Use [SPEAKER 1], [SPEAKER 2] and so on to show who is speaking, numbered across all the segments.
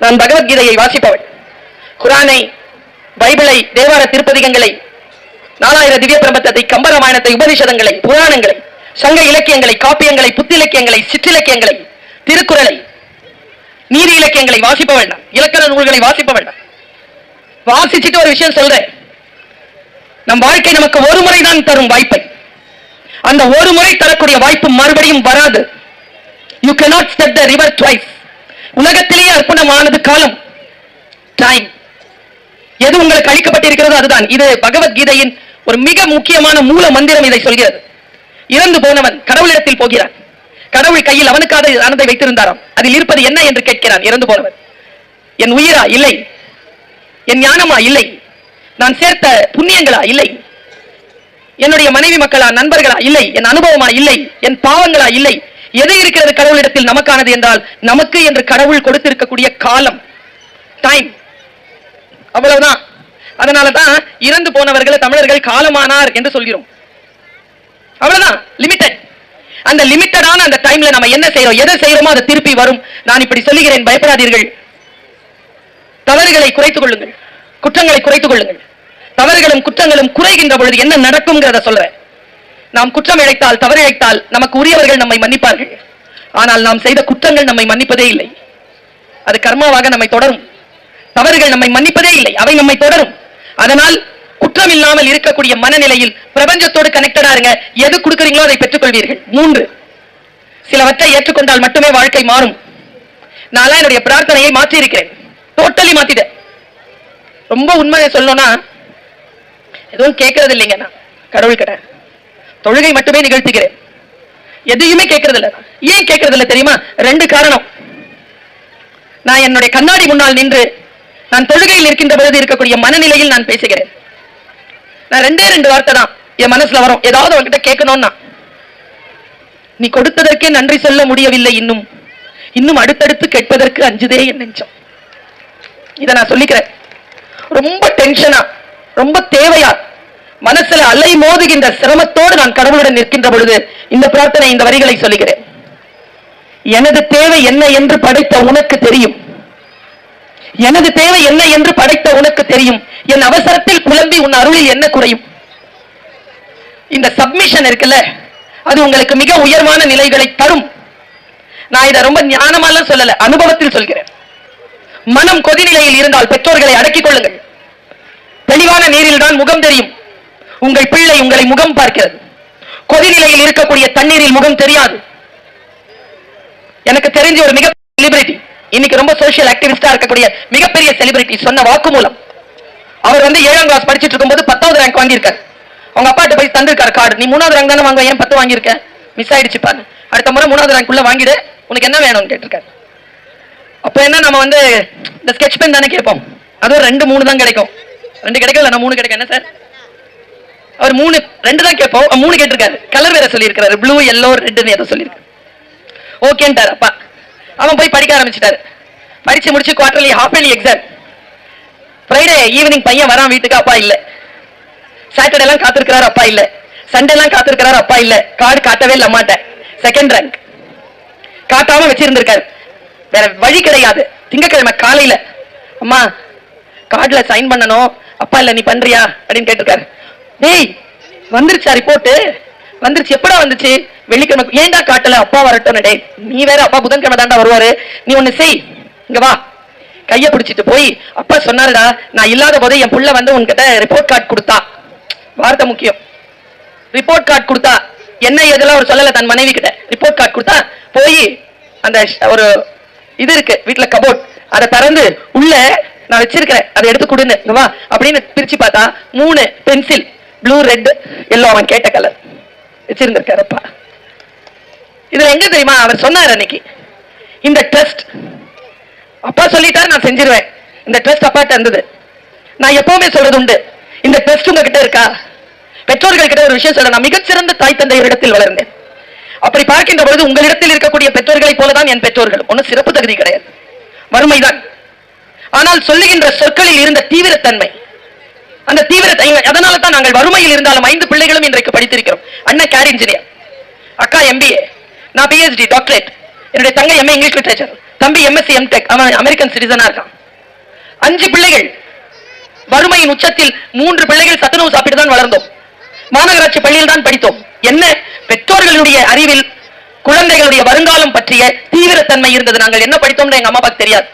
[SPEAKER 1] நான் பகவத்கீதையை வாசிப்பவள். குரானை, பைபிளை, தேவார திருப்பதிகங்களை, 4000 திவ்ய பிரபந்தத்தை, கம்பராமாயணத்தை, உபனிஷதங்களை, புராணங்களை, சங்க இலக்கியங்களை, காப்பியங்களை, புத்திலக்கியங்களை, சிற்றிலக்கியங்களை, திருக்குறளை, நீதி இலக்கியங்களை வாசிப்பவள். இலக்கண நூல்களை வாசிப்பவள். வாசிச்சுட்டு ஒரு விஷயம் சொல்றேன். நம் வாழ்க்கை நமக்கு ஒரு முறைதான் தரும் வாய்ப்பை. அந்த ஒரு முறை தரக்கூடிய வாய்ப்பு மறுபடியும் வராது. You cannot step the river twice. உலகத்திலேயே அர்ப்பணமானது காலம், டைம். எது உங்களுக்கு அளிக்கப்பட்டிருக்கிறதோ அதுதான். இது பகவத்கீதையின் ஒரு மிக முக்கியமான மூல மந்திரம் இதை சொல்கிறது. இறந்து போனவன் கடவுளிடத்தில் போகிறான். கடவுள் கையில் அவனுக்காக ஆனதை வைத்திருந்தாராம். அதில் இருப்பது என்ன என்று கேட்கிறான் இறந்து போனவன். என் உயிரா? இல்லை. என் ஞானமா? இல்லை. நான் சேர்த்த புண்ணியங்களா? இல்லை. என்னுடைய மனைவி மக்களா? நண்பர்களா? இல்லை. என் அனுபவமா? இல்லை. என் பாவங்களா? இல்லை. எது இருக்கிறது கடவுளிடத்தில் நமக்கானது என்றால் நமக்கு என்று கடவுள் கொடுத்திருக்கக்கூடிய காலம், டைம். அவ்வளவுதான். அதனாலதான் இறந்து போனவர்களை தமிழர்கள் காலமானார் என்று சொல்கிறோம். அவ்வளவுதான், லிமிட்டட். அந்த லிமிட்டடான அந்த டைம்ல நம்ம என்ன செய்யறோம், எதை செய்யறோமோ அதை திருப்பி வரும். நான் இப்படி சொல்லுகிறேன், பயப்படாதீர்கள். தவறுகளை குறைத்துக் கொள்ளுங்கள், குற்றங்களை குறைத்துக் கொள்ளுங்கள். தவறுகளும் குற்றங்களும் குறைகின்ற பொழுது என்ன நடக்கும்ங்கிறத சொல்றேன். நாம் குற்றம் இழைத்தால், தவறு இழைத்தால் நமக்கு உரியவர்கள் நம்மை மன்னிப்பார்கள். ஆனால் நாம் செய்த குற்றங்கள் நம்மை மன்னிப்பதே இல்லை. அது கர்மாவாக நம்மை தொடரும். தவறுகள் நம்மை மன்னிப்பதே இல்லை, அவை நம்மை தொடரும். அதனால் குற்றம் இல்லாமல் இருக்கக்கூடிய மனநிலையில் பிரபஞ்சத்தோடு கனெக்டடா இருங்க. எது கொடுக்குறீங்களோ அதை பெற்றுக் கொள்வீர்கள். 3, சிலவற்றை ஏற்றுக்கொண்டால் மட்டுமே வாழ்க்கை மாறும். நான் என்னுடைய பிரார்த்தனையை மாற்றி இருக்கிறேன், டோட்டலி மாத்திட்டேன். ரொம்ப உண்மையை சொல்லணும்னா எதுவும் கேட்கறது இல்லைங்க. நான் கடவுள் கிட்ட தொழுகை மட்டுமே நிகழ்த்துகிறேன், எதையுமே கேட்கறது இல்லை. ஏன் கேட்கறது இல்லை தெரியுமா? 2 காரணம். நான் என்னுடைய கண்ணாடி முன்னால் நின்று நான் தொழுகையில் இருக்கின்ற பொழுது இருக்கக்கூடிய மனநிலையில் நான் பேசுகிறேன். நான் 2 வார்த்தை தான் என் மனசுல வரும். ஏதாவது அவன்கிட்ட கேட்கணும்னா, நீ கொடுத்ததற்கே நன்றி சொல்ல முடியவில்லை, இன்னும் அடுத்தடுத்து கேட்பதற்கு அஞ்சுதே என் நெஞ்சம். இதை நான் சொல்லிக்கிறேன். ரொம்ப டென்ஷனா, ரொம்ப தேவையா, மனசுல அலை மோதுகின்ற சிரமத்தோடு நான் கடவுளுடன் நிற்கின்ற பொழுது இந்த பிரார்த்தனை, இந்த வரிகளை சொல்லுகிறேன். எனது தேவை என்ன என்று படைத்த உனக்கு தெரியும். எனது தேவை என்ன என்று படைத்த உனக்கு தெரியும். என் அவசரத்தில் புலம்பி உன் அருளில் என்ன குறையும். இந்த சப்மிஷன் இருக்குல்ல, அது உங்களுக்கு மிக உயர்வான நிலைகளை தரும். நான் இதை ரொம்ப ஞானமாலாம் சொல்லல, அனுபவத்தில் சொல்கிறேன். மனம் கொதிநிலையில் இருந்தால் பெற்றோர்களை அடக்கிக் கொள்ளுங்கள். தெளிவான நீரில் தான் முகம் தெரியும். உங்கள் பிள்ளை உங்களை முகம் பார்க்கிறது. கொதிநிலையில் இருக்கக்கூடிய தண்ணீரில் முகம் தெரியாது. எனக்கு தெரிஞ்ச ஒரு மிக செலிபிரிட்டி, இன்னைக்கு ரொம்ப சோசியல் ஆக்டிவிஸ்டா இருக்கக்கூடிய மிகப்பெரிய செலிபிரிட்டி சொன்ன வாக்குமூலம். அவர் 7ஆம் கிளாஸ் படிச்சுட்டு இருக்கும்போது 10வது ரேங்க் வாங்கியிருக்காரு. அவங்க அப்பாட்ட போய் தந்திருக்காரு கார்டு. நீ 3வது ரேங்க் தானே வாங்க, ஏன் 10 வாங்கியிருக்க? மிஸ் ஆயிடுச்சு பாரு, அடுத்த முறை 3வது ரேங்க் உள்ள வாங்கிடு, உனக்கு என்ன வேணும்னு கேட்டிருக்காரு. அப்ப என்ன, நம்ம இந்த ஸ்கெட்ச் பென் தானே கேட்போம். அதுவும் 2, 3 தான் கிடைக்கும். 2 கிடைக்கல, நான் 3 கிடைக்கும். என்ன சார், அவர் 2 தான் கேட்போம், 3 கேட்டிருக்காரு. கலர் வேற சொல்லியிருக்காரு, ப்ளூ, எல்லோ, ரெட்னு ஏதோ சொல்லியிருக்காரு. ஓகேன்ட்டார் அப்பா. அவன் போய் படிக்க ஆரம்பிச்சிட்டாரு. படிச்சு முடிச்சு quarterly, half yearly exam. Friday evening பையன் வரான் வீட்டுக்கு, அப்பா இல்ல. சாட்டர்டே எல்லாம் காத்திருக்கிறார், அப்பா இல்ல. சண்டே எல்லாம் காத்திருக்கிறார், அப்பா இல்ல. கார்டு காட்டவே இல்ல அம்மாட்ட. 2nd ரேங்க் காட்டாம வச்சிருந்திருக்காரு. வேற வழி கிடையாது. திங்கக்கிழமை காலையில, அம்மா கார்டுல சைன் பண்ணணும், அப்பா இல்ல, நீ பண்றியா அப்படின்னு கேட்டிருக்காரு. டேய், வந்துருச்சா ரிப்போர்ட்? வந்துருச்சு. எப்படா வந்துச்சு? வெள்ளிக்கிழமை. ஏன்டா காட்டல? அப்பா வரட்டும். டே, நீ வேற, அப்பா புதன்கிழமை தாண்டா வருவாரு, நீ ஒண்ணு செய், இங்க வா. கைய பிடிச்சிட்டு போய், அப்பா சொன்னாருடா, நான் இல்லாத போதே என் புள்ள உன்கிட்ட ரிப்போர்ட் கார்டு கொடுத்தா. வார்த்தை முக்கியம். ரிப்போர்ட் கார்டு கொடுத்தா. என்ன இதெல்லாம் ஒரு சொல்லல, தன் மனைவி கிட்ட ரிப்போர்ட் கார்டு கொடுத்தா. போய் அந்த ஒரு இது இருக்கு வீட்டுல, கபோர்ட், அதை திறந்து உள்ள நான் வச்சிருக்கிறேன், அதை எடுத்து கொடுன்னு, வா அப்படின்னு பிரிச்சு பார்த்தா 3 பென்சில், ப்ளூ, ரெட், எல்லோ, அவன் கேட்ட கலர் வச்சிருந்திருக்காருப்பா. இதுல எங்க தெரியுமா அவர் சொன்னார் அன்னைக்கு, இந்த ட்ரஸ்ட் அப்பா சொல்லிட்டாரு, நான் செஞ்சிருவேன். இந்த ட்ரஸ்ட் அப்பாட்ட இருந்தது. நான் எப்பவுமே சொல்றது உண்டு, இந்த ட்ரஸ்ட் உங்ககிட்ட இருக்கா? பெற்றோர்கள் கிட்ட ஒரு விஷயம் சொல்ல, நான் மிகச்சிறந்த தாய் தந்தையரிடத்தில் வளர்ந்தேன். அப்படி பார்க்கின்ற பொழுது உங்களிடத்தில் இருக்கக்கூடிய பெற்றோர்களை போலதான் என் பெற்றோர்கள். ஒன்னும் சிறப்பு தகுதி கிடையாது, வறுமைதான். ஆனால் சொல்லுகின்ற சொற்களில் இருந்த தீவிரத்தன்மை, அந்த தீவிரத்தன்மை, அதனால தான் நாங்கள் வறுமையில் இருந்தாலும் 5 பிள்ளைகளும் இன்றைக்கு படித்திருக்கிறோம். அண்ணன் கேர் இன்ஜினியர், அக்கா MBA, நான் PhD டாக்டரேட், என்னுடைய தங்கை MA இங்கிலீஷ் லிட்டரேச்சர். தம்பி எம்எஸ்சி எம்டெக், அவன் அமெரிக்கன் சிட்டிசனா இருக்கான். 5 பிள்ளைகள், வறுமையின் உச்சத்தில் 3 பிள்ளைகள் சத்துணவு சாப்பிட்டு தான் வளர்ந்தோம். மாநகராட்சி பள்ளியில் தான் படித்தோம். என்ன பெற்றோர்களுடைய அறிவில் குழந்தைகளுடைய வருங்காலம் பற்றிய தீவிரத்தன்மை இருந்தது. நாங்கள் என்ன படித்தோம் எங்க அம்மா அப்பாக்கு தெரியாது.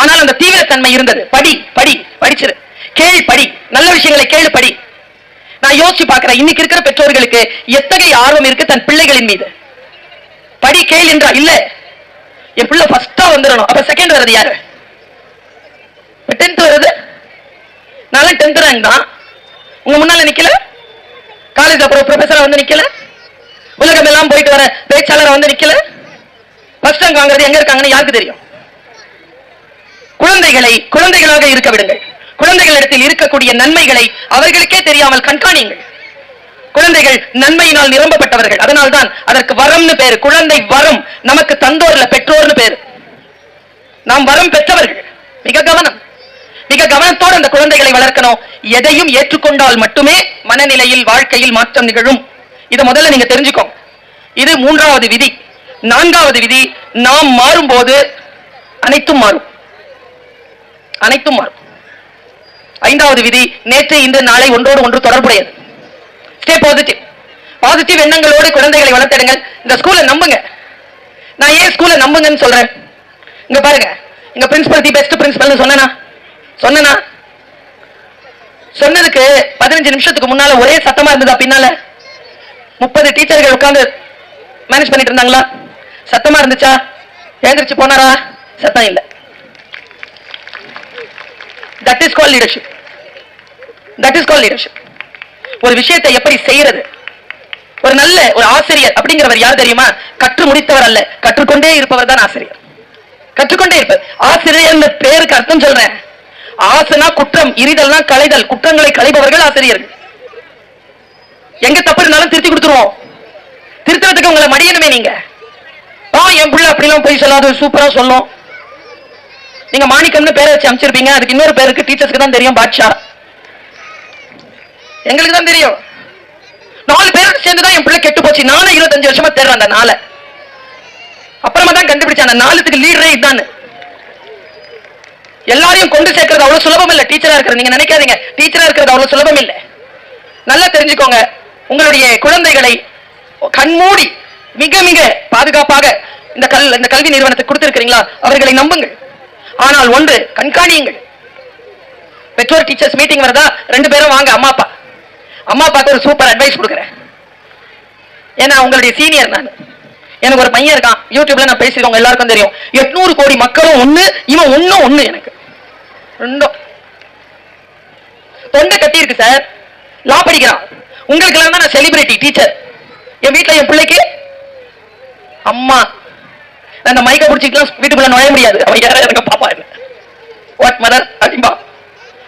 [SPEAKER 1] ஆனால் அந்த தீவிரத்தன்மை இருந்தது. படி படி படிச்சிரு, கேள் படி, நல்ல விஷயங்களை கேளு படி. நான் யோசிச்சு பார்க்கிறேன், இன்னைக்கு இருக்கிற பெற்றோர்களுக்கு எத்தகைய ஆர்வம் இருக்கு தன் பிள்ளைகளின் மீது. படி கேள் என்றா இல்ல, என் பிள்ளை ஃபர்ஸ்டா வந்துடணும். அப்ப செகண்ட் வருது யாரு? 10th வருது. நான் 10th ரேங்க் தான். உங்க முன்னால நிக்கல, காலேஜ் அப்புறம் ப்ரொஃபஸரா வந்து நிக்கல, உலகம் எல்லாம் போயிட்டு வர பேச்சாளர் வந்து நிக்கல. ஃபர்ஸ்ட் ரேங்க் வாங்குறது எங்க இருக்காங்கன்னு யாருக்கு தெரியும்? குழந்தைகளை குழந்தைகளாக இருக்க விடுங்கள். குழந்தைகளிடத்தில் இருக்கக்கூடிய நன்மைகளை அவர்களுக்கே தெரியாமல் கண்காணியுங்கள். குழந்தைகள் நன்மையினால் நிரம்பப்பட்டவர்கள். அதனால்தான் அதற்கு வரம்னு பேரு. குழந்தை வரம் நமக்கு தந்தோர்ல பெற்றோர்னு பேரு. நாம் வரம் பெற்றவர்கள். மிக கவனம், மிக கவனத்தோடு அந்த குழந்தைகளை வளர்க்கணும். எதையும் ஏற்றுக்கொண்டால் மட்டுமே மனநிலையில் வாழ்க்கையில் மாற்றம் நிகழும். இதை முதல்ல நீங்க தெரிஞ்சுக்கோ. இது 3வது விதி. 4வது விதி, நாம் மாறும்போது அனைத்தும் மாறும், அனைத்தும் மாறும். 5வது விதி, நேற்று இன்று நாளை ஒன்றோடு ஒன்று தொடர்புடையது. Stay positive. பாசிட்டிவ் எண்ணங்களோடு குழந்தைகளை வளர்த்திடுங்கள். இந்த ஸ்கூலை நம்புங்க. நான் ஏன் ஸ்கூலை நம்புங்கன்னு சொல்றேன்? இங்க பாருங்க, இங்க பிரின்சிபல் தி பெஸ்ட் பிரின்சிபல் சொன்னா சொன்னதுக்கு 15 நிமிஷத்துக்கு முன்னால ஒரே சத்தமா இருந்ததா? பின்னால 30 டீச்சர்கள் உட்கார்ந்து மேனேஜ் பண்ணிட்டு இருந்தாங்களா? சத்தமா இருந்துச்சா? எழுந்திருச்சு போனாரா? சத்தம் இல்ல. That is called leadership. That is called leadership. ஒரு விஷயத்தை எப்படி செய்யறது? ஒரு நல்ல ஒரு ஆசிரியர் அப்படிங்கிறவர் யார் தெரியுமா? கற்று முடித்தவர் அல்ல, கற்றுக்கொண்டே இருப்பவர் தான் ஆசிரியர். கற்றுக்கொண்டே இருப்பவர் ஆசிரியர். பேருக்கு அர்த்தம் சொல்றேன். ஆசனா குற்றம், இரிதல்னா களைதல். குற்றங்களை களைபவர்கள் ஆசிரியர்கள். எங்க தப்பு இருந்தாலும் திருத்தி கொடுத்துருவோம். திருத்தறதுக்கு உங்களை மடியணுமே நீங்க. என் பிள்ளை அப்படிலாம் போய் சொல்லாது, சூப்பரா சொல்லும். நீங்க மாணிக்கம்னு பேரை வச்சு அமைச்சிருப்பீங்க. அதுக்கு இன்னொரு பேருக்கு டீச்சர்ஸ்க்கு தான் தெரியும், பாட்ஷா. எங்களுக்கு தான் தெரியும். 4 பேரோட சேர்ந்துதான் என் பிள்ளை கெட்டு போச்சு. நானும் 25 வருஷமா தேடுறேன் அந்த 4. அப்புறமா தான் கண்டுபிடிச்சேன் அந்த 4த்துக்கு லீடரே இதுதான். எல்லாரையும் கொண்டு சேர்க்கிறது அவ்வளவு சுலபம் இல்ல. டீச்சரா இருக்கிறது நீங்க நினைக்காதீங்க, டீச்சரா இருக்கிறது அவ்வளவு சுலபம் இல்ல. நல்லா தெரிஞ்சுக்கோங்க. உங்களுடைய குழந்தைகளை கண்மூடி மிக மிக பாதுகாப்பாக இந்த கல்வி நிறுவனத்தை கொடுத்திருக்கிறீங்களா, அவர்களை நம்புங்கள். ஆனால் ஒன்று கண்காணியுங்கள். பெற்றோர் டீச்சர்ஸ் மீட்டிங் வரதா? 2 பேரும் வாங்க. அம்மா அப்பாக்கு ஒரு சூப்பர் அட்வைஸ் கொடுக்குறேன். ஏன்னா உங்களுடைய சீனியர் நான். எனக்கு ஒரு பையன் இருக்கான், யூடியூப்ல நான் பேசிருக்கோங்க, எல்லாருக்கும் தெரியும். 800 கோடி மக்களும் ஒண்ணு, இவன் ஒண்ணு எனக்கு 2 தொண்டை கட்டி இருக்கு சார். லா படிக்கிறான். உங்களுக்கு எல்லாம் தான் நான் செலிபிரிட்டி டீச்சர். என் வீட்டுல என் பிள்ளைக்கு அம்மா. அந்த மைக்க பிடிச்சிக்கலாம் வீட்டுக்குள்ள நுழைய முடியாது. அவன் யார எனக்கு பாப்பா என்ன வாட் மதர் அப்படிம்பா.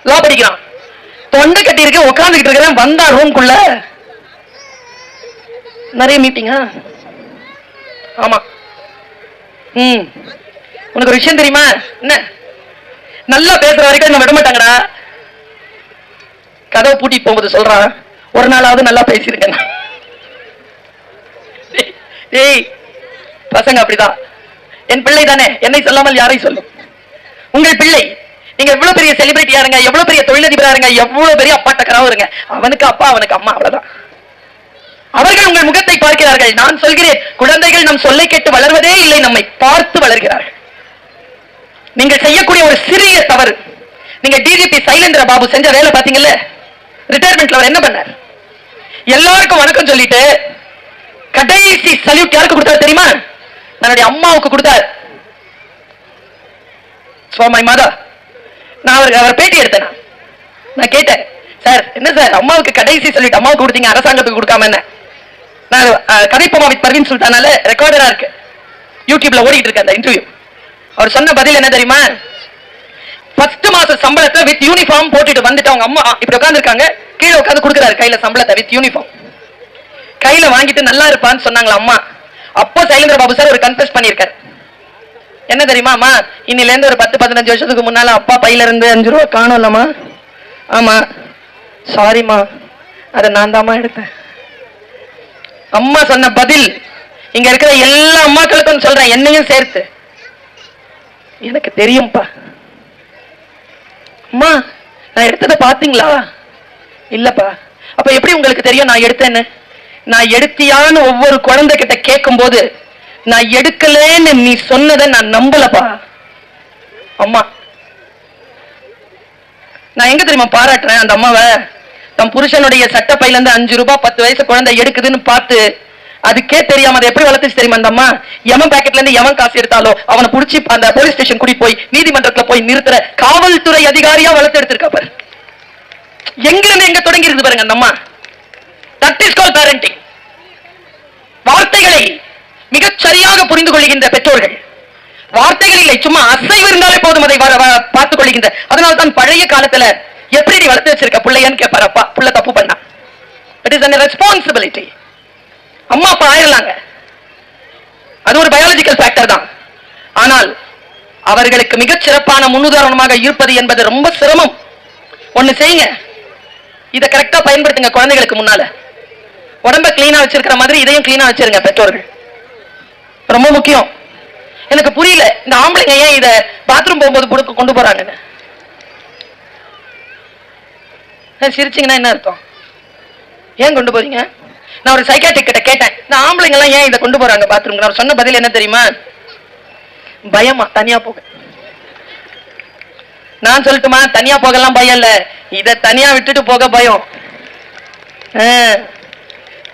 [SPEAKER 1] லா படிக்கிறான். தொண்டை கட்டி இருக்கு, உட்காந்துக்கிட்டு இருக்கிறேன். வந்தா ரூம்குள்ள நிறைய மீட்டிங்கா. ஆமா. உனக்கு ஒரு விஷயம் தெரியுமா? என்ன? நல்லா பேசுற வரைக்கும் என்ன விட மாட்டாங்கடா. கதவை பூட்டிட்டு போகும்போது சொல்றான், ஒரு நாளாவது நல்லா பேசிருக்கேன். ஏய் பசங்க அப்படிதான். என் பிள்ளை தானே, என்னை சொல்லாமல் யாரை சொல்லும்? உங்கள் பிள்ளை. நீங்க எவ்வளவு பெரிய செலிபிரிட்டியா இருங்க, எவ்வளவு பெரிய தொழிலதிபரா இருங்க, எவ்வளவு பெரிய அப்பாட்டக்கராவும் இருங்க, அவனுக்கு அப்பா அவனுக்கு அம்மா, அவ்வளவுதான். அவர்கள் உங்கள் முகத்தை பார்க்கிறார்கள். நான் சொல்கிறேன், குழந்தைகள் நம் சொல்லை கேட்டு வளர்வதே இல்லை, நம்மை பார்த்து வளர்கிறார்கள். நீங்கள் செய்யக்கூடிய ஒரு சிறிய தவறு. நீங்க டிஜிபி சைலேந்திர பாபு செஞ்ச வேலை பாத்தீங்கல்ல, ரிட்டையர்மெண்ட்ல அவர் என்ன பண்ணார்? எல்லாருக்கும் வணக்கம் சொல்லிட்டு கடைசி சல்யூட் யாருக்கு கொடுத்தார் தெரியுமா? தன்னுடைய அம்மாவுக்கு கொடுத்தார். நான் அவர் பேட்டி எடுத்தேன். நான் கேட்டேன், சார் என்ன சார் அம்மாவுக்கு கடைசி சல்யூட் அம்மாவுக்கு கொடுத்தீங்க, அரசாங்கத்துக்கு கொடுக்காம என்ன? நான் கதைப்போமா வித் பர்வீன் சுல்தானால ரெக்கார்டரா இருக்கு, யூடியூப்ல ஓடிட்டு இருக்கு அந்த இன்டர்வியூ. அவர் சொன்ன பதில் என்ன தெரியுமா? 1 மாச சம்பளத்தை வித் யூனிஃபார்ம் போட்டுட்டு வந்துட்டு அவங்க அம்மா இப்படி உட்கார்ந்து இருக்காங்க, கீழே உட்கார்ந்து கொடுக்குறாரு கையில சம்பளத்தை வித் யூனிஃபார்ம். கையில வாங்கிட்டு நல்லா இருப்பான்னு சொன்னாங்களா அம்மா. அப்போ சைலேந்திர பாபு சார் ஒரு கன்ஃபெஸ் பண்ணிருக்காரு. என்ன தெரியுமா? இன்னில இருந்து ஒரு 10-15 வருஷத்துக்கு முன்னால அப்பா பையில இருந்து 5 ரூபா காணும் இல்லம்மா. ஆமா சாரிம்மா, அதை நான் தாமா எடுத்தேன். அம்மா சொன்ன பதில் இங்க இருக்கிற எல்லா அம்மாக்களுக்கும் சொல்றேன், என்னையும் சேர்த்து. எனக்கு தெரியும்பா. அம்மா நான் எடுத்ததை பாத்தீங்களா? இல்லப்பா. அப்ப எப்படி உங்களுக்கு தெரியும் நான் எடுத்தேன்னு? நான் எடுத்தியான்னு ஒவ்வொரு குழந்தை கிட்ட கேட்கும் போது நான் எடுக்கலன்னு நீ சொன்னதை நான் நம்பலப்பா. அம்மா நான் எங்க தெரியுமா பாராட்டுறேன் அந்த அம்மாவை? தம் புருஷனுடைய சட்டப்பையில இருந்து 5 ரூபாய் 10 வயசு குழந்தை எடுக்குதுன்னு பார்த்து அதுக்கே தெரியாம அதை எப்படி வளர்த்துச்சு தெரியுமா அந்த அம்மா? எவன் பாக்கெட்ல இருந்து எவன் காசு எடுத்தாலோ அவனை புடிச்சு அந்த போலீஸ் ஸ்டேஷன் கூட்டி போய் நீதிமன்றத்துல போய் நிறுத்துற காவல்துறை அதிகாரியா வளர்த்து எடுத்திருக்கா பாரு. எங்கிருந்து எங்க தொடங்கி இருக்கு பாருங்க அந்த அம்மா. That is call parenting. வார்த்தைகளை மிகச் சரியாக புரிந்து கொள்கின்ற பெற்றோர்கள். வார்த்தைகள் இல்லை, சும்மா அசைவு இருந்தாலே போதும் அதை பார்த்துக் கொள்கின்ற. அதனால தான் பழைய காலத்துல எப்படி நீ வளர்த்து வச்சிருக்க பிள்ளையன்னு கேட்பாரு அப்பா. பிள்ளை தப்பு பண்ணா இட் இஸ் an responsibility. அம்மா அப்பா ஆயிரலாங்க, அது ஒரு பயாலஜிக்கல் ஃபேக்டர் தான். ஆனால் அவர்களுக்கு மிகச் சிறப்பான முன்னுதாரணமாக இருப்பது என்பது ரொம்ப சிரமம். ஒண்ணு செய்யுங்க, இதை கரெக்டா பயன்படுத்துங்க. குழந்தைகளுக்கு முன்னால உடம்ப கிளீனா வச்சிருக்கிற மாதிரி இதையும் கிளீனா வச்சிருங்க பெற்றோர்கள். ரொம்ப முக்கியம். எனக்கு புரியல இந்த ஆம்பளைங்க ஏன் இத பாத்ரூம் போகும்போது கொண்டு போறாங்க. சிரிச்சிங்கன்னா என்ன அர்த்தம்? ஏன் கொண்டு போறீங்க? நான் ஒரு சைக்காட்ரிக் கிட்ட கேட்டேன், இந்த ஆம்பளைங்க எல்லாம் ஏன் இதை கொண்டு போறாங்க பாத்ரூம்? நான் சொன்ன பதில் என்ன தெரியுமா? பயமா, தனியா போக. நான் சொல்லட்டுமா? தனியா போகலாம் பயம் இல்ல, இத தனியா விட்டுட்டு போக பயம்.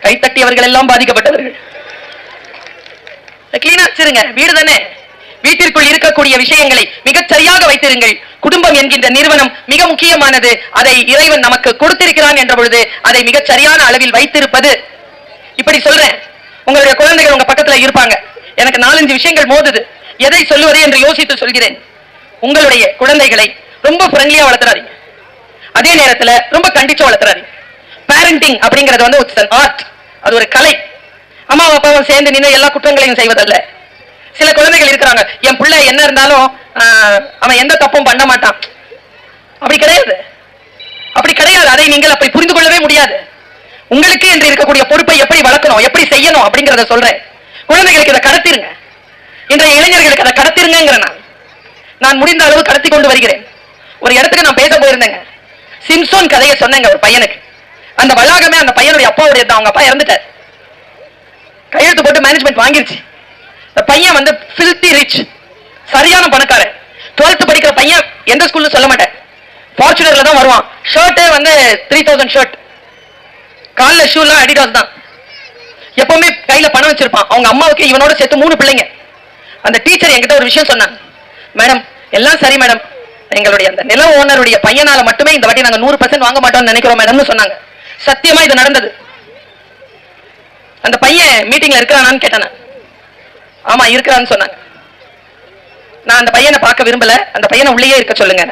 [SPEAKER 1] கைத்தட்டியவர்கள் எல்லாம் பாதிக்கப்பட்டவர்கள். கிளீனா வச்சிருங்க, வீடு தானே. வீட்டிற்குள் இருக்கக்கூடிய விஷயங்களை மிகச் சரியாக வைத்திருங்கள். குடும்பம் என்கின்ற நிறுவனம் மிக முக்கியமானது. அதை இறைவன் நமக்கு கொடுத்திருக்கிறான் என்ற பொழுது அதை மிகச் சரியான அளவில் வைத்திருப்பது. இப்படி சொல்றேன், உங்களுடைய குழந்தைகள் உங்க பக்கத்துல இருப்பாங்க. எனக்கு 4-5 விஷயங்கள் மோதுது, எதை சொல்லுவது என்று யோசித்து சொல்கிறேன். உங்களுடைய குழந்தைகளை ரொம்ப ஃப்ரெண்ட்லியா வளர்த்துறாதீங்க, அதே நேரத்துல ரொம்ப கண்டிச்சு வளர்த்துறாதீங்க. பேரண்டிங் அப்படிங்கிறது வந்து ஆர்ட், அது ஒரு கலை. அம்மா அப்பாவும் சேர்ந்து நின்று எல்லா குற்றங்களையும் செய்வதல்ல. சில குழந்தைகள் இருக்கிறாங்க, என் பிள்ளை என்ன இருந்தாலும் அவன் எந்த தப்பும் பண்ண மாட்டான். அப்படி கிடையாது, அப்படி கிடையாது. அதை நீங்கள் அப்படி புரிந்து கொள்ளவே முடியாது. உங்களுக்கு என்று இருக்கக்கூடிய பொறுப்பை எப்படி வளர்க்கணும், எப்படி செய்யணும் அப்படிங்கறத சொல்றேன். குழந்தைகளுக்கு இதை கடத்திருங்க. இன்றைய இளைஞர்களுக்கு அதை கடத்திருங்க. நான் முடிந்த அளவு கடத்தி கொண்டு வருகிறேன். ஒரு இடத்துக்கு நான் பேச போயிருந்தேங்க, சிம்சோன் கதையை சொன்னேங்க ஒரு பையனுக்கு. அந்த வளாகமே அந்த பையனுடைய அப்பாவுடைய தான். அவங்க அப்பா இறந்துட்டார், கையெழுத்து போட்டு மேனேஜ்மெண்ட் வாங்கிருச்சு. அந்த பையன் வந்து filthy rich, சரியான பணக்காரன். 12th படிக்கிற பையன், எந்த ஸ்கூல்ல சொல்ல மாட்டேன், ஃபார்ச்சுனர்ல தான் வருவான். ஷர்ட்டே வந்து 3000 ஷர்ட், கால்ல ஷூலாம் அடிடாஸ் தான். எப்பவுமே கையில பணம் வச்சிருப்பான். அவங்க அம்மாவுக்கு இவனோட சேர்த்து 3 பிள்ளைங்க. அந்த டீச்சர் என்கிட்ட ஒரு விஷயம் சொன்னாங்க, மேடம் எல்லாம் சரி மேடம், எங்களுடைய அந்த நில ஓனருடைய பையனால மட்டுமே இந்த வாட்டி நாங்க 100% வாங்க மாட்டோம்னு நினைக்கிறோம் மேடம்னு சொன்னாங்க. சத்தியமா இது நடந்தது. அந்த பையன் மீட்டிங்ல இருக்கிறானான்னு கேட்டானே, ஆமா இருக்கிறான்னு சொன்னாங்க. நான் அந்த பையனை பார்க்க விரும்பல, அந்த பையனை உள்ளே இருக்க சொல்லுங்க.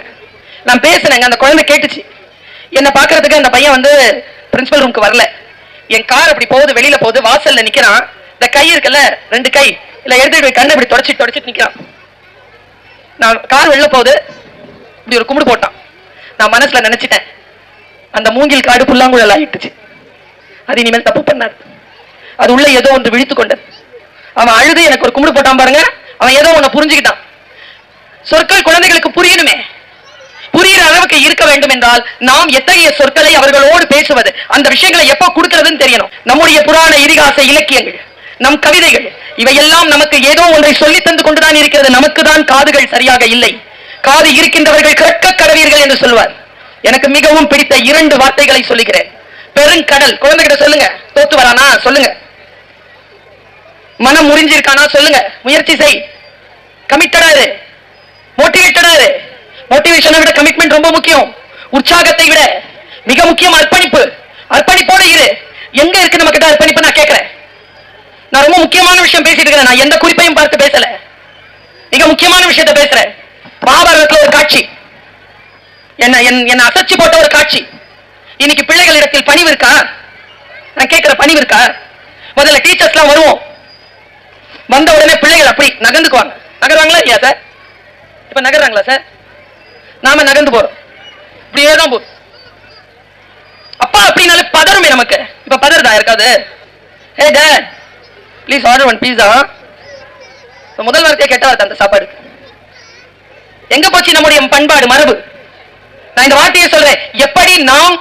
[SPEAKER 1] நான் பேசினேங்க, அந்த குழந்தை கேட்டுச்சு. என்ன பாக்குறதுக்கு அந்த பையன் வந்து பிரின்சிபல் ரூமுக்கு வரல. என் கார் அப்படி போகுது, வெளியில போகுது, வாசல்ல நிக்கிறான். இந்த கை இருக்குல்ல, 2 கை இல்ல எடுத்துட்டு கண்ணை இப்படி தொடச்சிட்டு நிக்கிறான். நான் கார் வெளில போகுது, இப்படி ஒரு கும்பிடு போட்டான். நான் மனசுல நினைச்சிட்டேன், அந்த மூங்கில் காடு புல்லாங்குழல் ஆயிட்டுச்சு, அது இனிமேல் தப்பு பண்ணாது. அது உள்ள ஏதோ ஒன்று விழித்து கொண்டது. அவன் அழுது எனக்கு ஒரு கும்பிடு போட்டான் பாருங்க, அவன் ஏதோ ஒண்ணு புரிஞ்சுக்கிட்டான். சொற்கள் குழந்தைகளுக்கு புரியணுமே, புரிகிற அளவுக்கு இருக்க வேண்டும் என்றால் நாம் எத்தகைய சொற்களை அவர்களோடு பேசுவது, அந்த விஷயங்களை எப்போ கொடுக்கிறதுன்னு தெரியணும். நம்முடைய புராண இதிகாச இலக்கியங்கள், நம் கவிதைகள், இவையெல்லாம் நமக்கு ஏதோ ஒன்றை சொல்லி தந்து கொண்டுதான் இருக்கிறது. நமக்கு தான் காதுகள் சரியாக இல்லை. காது இருக்கின்றவர்கள் கேட்க கடவீர்கள் என்று சொல்வார். எனக்கு மிகவும் பிடித்த 2 வார்த்தைகளை சொல்லுகிறேன். பெருங்கடல், குழந்தைகிட்ட சொல்லுங்க. தோத்து வரானா சொல்லுங்க, மனம் முறிஞ்சிருக்கானா சொல்லுங்க, முயற்சி செய், கமிட்டடா இரு, மோட்டிவேட்டடா இரு. மோட்டிவேஷனை விட கமிட்மெண்ட் ரொம்ப முக்கியம். உற்சாகத்தை விட மிக முக்கியம் அர்ப்பணிப்பு. அர்ப்பணிப்போட இரு. எங்க இருக்கு நம்ம கிட்ட அர்ப்பணிப்பு? நான் கேட்கிறேன். நான் ரொம்ப முக்கியமான விஷயம் பேசிட்டு இருக்கிறேன். நான் எந்த குறிப்பையும் பார்த்து பேசல, மிக முக்கியமான விஷயத்தை பேசுறேன். மகாபாரதத்துல ஒரு காட்சி, என்ன அசைச்சு போட்ட ஒரு காட்சி. இன்னைக்கு பிள்ளைகளிடத்தில் பணிவு இருக்கா? நான் கேட்கிற பணிவு இருக்கா? முதல்ல டீச்சர்ஸ் எல்லாம் வருவோம், வந்த உடனே பிள்ளைகள் அப்படி நகர்ந்துக்குவாங்க. நகர்வாங்களா இல்லையா சார்? இப்ப நகர்றாங்களா சார்? நாம நகர்ந்து போறோம், இப்படியே தான் போதும். அப்பா அப்படின்னாலே பதறுமே நமக்கு. இப்ப பதறுதா இருக்காது? ஏ டேட் ப்ளீஸ் ஆர்டர் ஒன் பீஸா. முதல் வார்த்தையை கெட்ட வார்த்தை அந்த சாப்பாடு. எங்க போச்சு நம்முடைய பண்பாடு மரபு? நான் இந்த வார்த்தையை சொல்றேன், எப்படி நாம்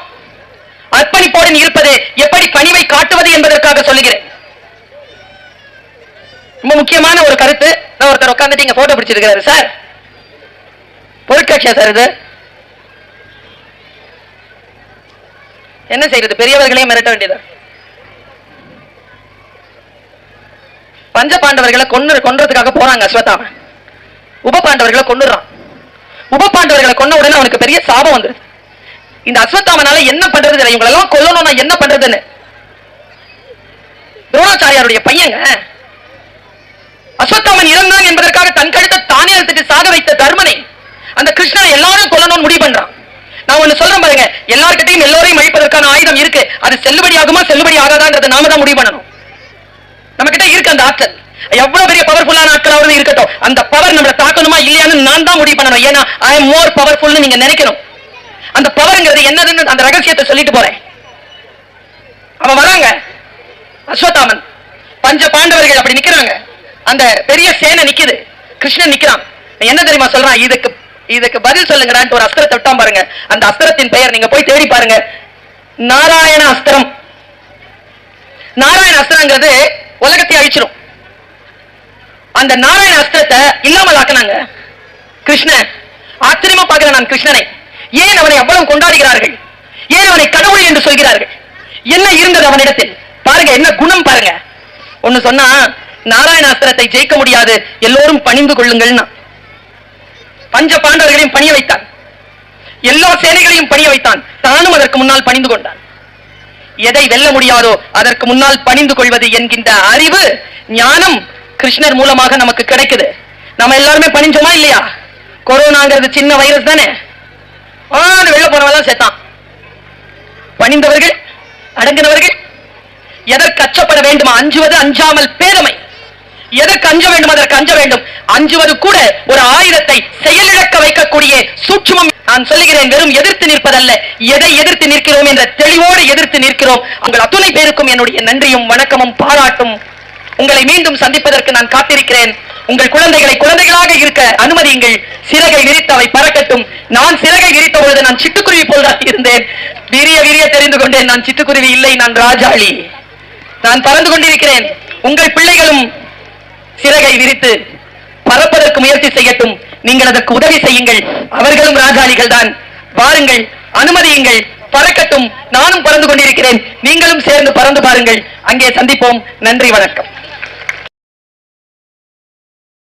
[SPEAKER 1] அர்ப்பணிப்போடு இருப்பது, எப்படி பணிவை காட்டுவது என்பதற்காக சொல்லுகிறேன். ரொம்ப முக்கியமான ஒரு கருத்து. நான் ஒருத்தர் உட்கார்ந்துட்டு இங்க போட்டோ பிடிச்சிருக்காரு. சார் பொருட்காட்சியா சார் இது? என்ன செய்யறது, பெரியவர்களையும் மிரட்ட வேண்டியதா? பஞ்ச பாண்டவர்களை கொன்றதுக்காக போறாங்க அஸ்வத்தாமன். உப பாண்டவர்களை கொன்னுறான். உப பாண்டவர்களை கொன்ன உடனே அவனுக்கு பெரிய சாபம் வந்துருது. இந்த அஸ்வத்தாமனால என்ன பண்றது, இவங்களெல்லாம் கொல்லணும்னா என்ன பண்றதுன்னு துரோணாச்சாரியாருடைய பையங்க அஸ்வத்தாமன் இறந்தான் என்பதற்காக தன் கழுத்தை தானே அழுத்திட்டு சாக வைத்த தர்மனை அந்த கிருஷ்ணனை எல்லாரும் கொல்லணும்னு முடிவு பண்றான். நான் ஒண்ணு சொல்றேன் பாருங்க, எல்லார்கிட்டையும் எல்லோரையும் அழிப்பதற்கான ஆயுதம் இருக்கு. அது செல்லுபடி ஆகுமா செல்லுபடி ஆகாதான்றதை நாம தான் முடிவு பண்ணணும். நம்ம கிட்ட இருக்கு அந்த ஆற்றல். எவ்வளவு பெரிய பவர்ஃபுல்லான ஆட்களாவது இருக்கட்டும், அந்த பவர் நம்மளை தாக்கணுமா இல்லையான்னு நான் தான் முடிவு பண்ணணும். ஏன்னா ஐ எம் மோர் பவர்ஃபுல்னு நீங்க நினைக்கணும். அந்த பவர்ங்கிறது என்னதுன்னு அந்த ரகசியத்தை சொல்லிட்டு போறேன். அவன் வராங்க அஸ்வத்தாமன், பஞ்ச பாண்டவர்கள் அப்படி நிக்கிறாங்க. அந்த பெரிய சேனை நிக்குது, கிருஷ்ணன் நிக்கிறான். என்ன தெரியுமா சொல்றான், இதுக்கு பதில் சொல்லுங்கடான்னு ஒரு அஸ்திரத்தை விட்டான் பாருங்க. அந்த அஸ்திரத்தின் பெயர் நீங்க போய் தேடி பாருங்க, நாராயண அஸ்திரம். நாராயண அஸ்திரங்கிறது உலகத்தை அழிச்சிடும். அந்த நாராயண அஸ்திரத்தை இல்லாமல் ஆக்கினாங்க கிருஷ்ணன். ஆச்சரியமா பார்க்கிறேன் நான் கிருஷ்ணனை. ஏன் அவனை அவ்வளவு கொண்டாடுகிறார்கள்? ஏன் அவனை கடவுள் என்று சொல்கிறார்கள்? என்ன இருந்தது அவனிடத்தில்? பாருங்க, என்ன குணம் பாருங்க. ஒன்னு சொன்னா, நாராயண அஸ்திரத்தை ஜெயிக்க முடியாது, எல்லோரும் பணிந்து கொள்ளுங்கள். பஞ்ச பாண்டவர்களையும் பணிய வைத்தான், எல்லா சேனைகளையும் பணிய வைத்தான், தானும் அதற்கு முன்னால் பணிந்து கொண்டான். எதை வெல்ல முடியாதோ அதற்கு முன்னால் பணிந்து கொள்வது என்கின்ற அறிவு, ஞானம் கிருஷ்ணர் மூலமாக நமக்கு கிடைக்குது. நம்ம எல்லாருமே பணிஞ்சோமா இல்லையா? கொரோனாங்கிறது சின்ன வைரஸ் தானே, வெளில போனவெல்லாம் சேர்த்தான். பணிந்தவர்கள், அடங்கினவர்கள். எதற்கு அச்சப்பட வேண்டுமா? அஞ்சுவது அஞ்சாமல் பேதமை. எதற்கு அஞ்ச வேண்டும் அதற்கு அஞ்ச வேண்டும். அஞ்சுவது கூட ஒரு ஆயுதத்தை செயலிழக்க வைக்கக்கூடிய சூட்சுமம். நான் சொல்லுகிறேன், வெறும் எதிர்த்து நிற்பதல்ல, எதை எதிர்த்து நிற்கிறோம் என்ற தெளிவோடு எதிர்த்து நிற்கிறோம். உங்கள் அத்துணை பேருக்கும் என்னுடைய நன்றியும் வணக்கமும் பாராட்டும். உங்களை மீண்டும் சந்திப்பதற்கு நான் காத்திருக்கிறேன். உங்கள் குழந்தைகளை குழந்தைகளாக இருக்க அனுமதியுங்கள். சிறகை விரித்து அவை பறக்கட்டும். நான் சிறகை விரித்த பொழுது நான் சிட்டுக்குருவி போல்தான் இருந்தேன். விரிய தெரிந்து கொண்டேன், நான் சிட்டுக்குருவி இல்லை, நான் ராஜாளி. நான் பறந்து கொண்டிருக்கிறேன். உங்கள் பிள்ளைகளும் சிறகை விரித்து பறப்பதற்கு முயற்சி செய்யட்டும். நீங்கள் அதற்கு உதவி செய்யுங்கள். அவர்களும் ராஜாளிகள் தான். வாருங்கள், அனுமதியுங்கள், பறக்கட்டும். நானும் பறந்து கொண்டிருக்கிறேன், நீங்களும் சேர்ந்து பறந்து பாருங்கள். அங்கே சந்திப்போம். நன்றி, வணக்கம்.